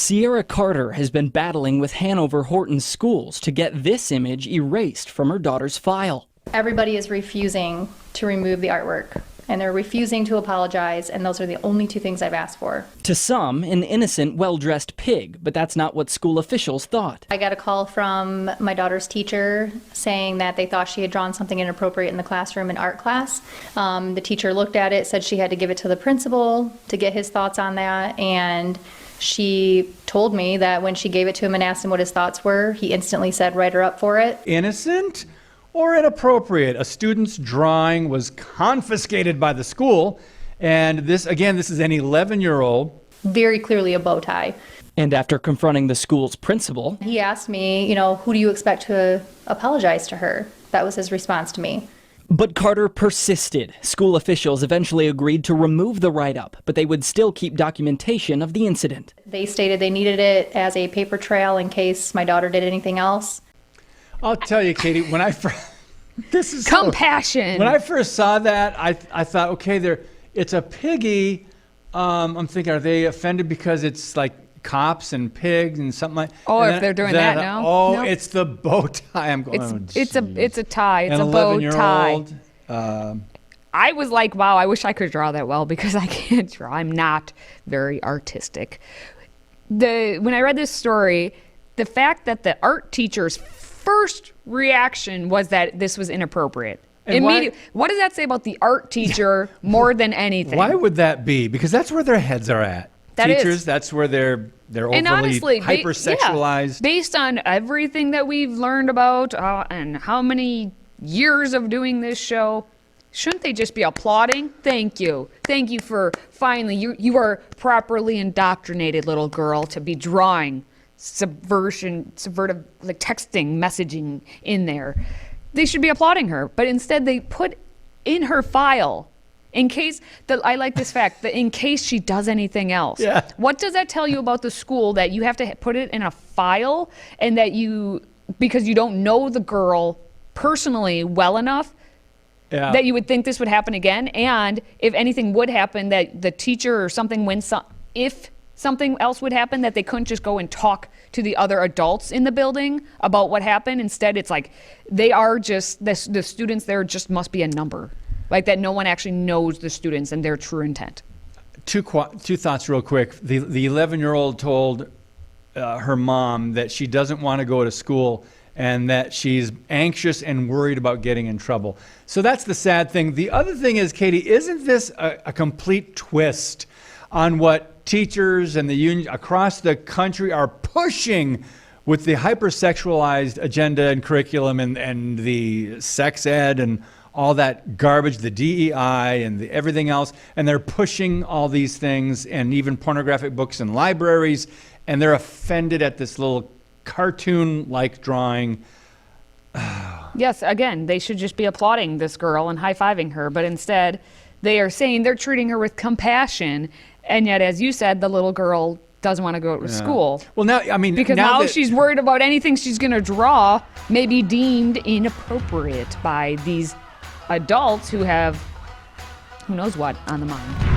Sierra Carter has been battling with Hanover Horton Schools to get this image erased from her daughter's file. Everybody is refusing to remove the artwork, and they're refusing to apologize, and those are the only two things I've asked for. To some, an innocent, well-dressed pig, but that's not what school officials thought. I got a call from my daughter's teacher saying that they thought she had drawn something inappropriate in the classroom in art class. The teacher looked at it, said she had to give it to the principal to get his thoughts on that, and she told me that when she gave it to him and asked him what his thoughts were, he instantly said, write her up for it. Innocent or inappropriate? A student's drawing was confiscated by the school, and this is an 11-year-old. Very clearly a bow tie. And after confronting the school's principal, he asked me, who do you expect to apologize to her? That was his response to me. But Carter persisted. School officials eventually agreed to remove the write-up, but they would still keep documentation of the incident. They stated they needed it as a paper trail in case my daughter did anything else. I'll tell you, Katie, when I this is compassion. When I first saw that, I thought, okay, it's a piggy. I'm thinking, are they offended because it's like cops and pigs and something like? Oh, if they're doing that now? Oh, nope. It's the bow tie. I'm going. It's a tie. It's a bow tie. I was like, wow, I wish I could draw that well because I can't draw. I'm not very artistic. When I read this story, the fact that the art teacher's first reaction was that this was inappropriate. What does that say about the art teacher more than anything? Why would that be? Because that's where their heads are at. Teachers, that's where they're overly and honestly, hypersexualized. Based on everything that we've learned about and how many years of doing this show, shouldn't they just be applauding? Thank you for finally, you are properly indoctrinated, little girl, to be drawing subvertive, like texting, messaging in there. They should be applauding her, but instead they put in her file, in case, I like this fact, that in case she does anything else. Yeah. What does that tell you about the school, that you have to put it in a file, and that because you don't know the girl personally well enough, that you would think this would happen again? And if anything would happen, that the teacher or something, if something else would happen, that they couldn't just go and talk to the other adults in the building about what happened. Instead, it's like they are just, the students there just must be a number. Like that no one actually knows the students and their true intent. Two thoughts real quick. The 11-year-old told her mom that she doesn't want to go to school and that she's anxious and worried about getting in trouble. So that's the sad thing. The other thing is, Katie, isn't this a complete twist on what teachers and the union across the country are pushing with the hypersexualized agenda and curriculum and the sex ed and all that garbage, the DEI and everything else, and they're pushing all these things and even pornographic books in libraries, and they're offended at this little cartoon-like drawing. Yes, again, they should just be applauding this girl and high-fiving her, but instead they are saying they're treating her with compassion, and yet, as you said, the little girl doesn't want to go to school. Well, now she's worried about anything she's going to draw may be deemed inappropriate by these adults who have who knows what on the mind.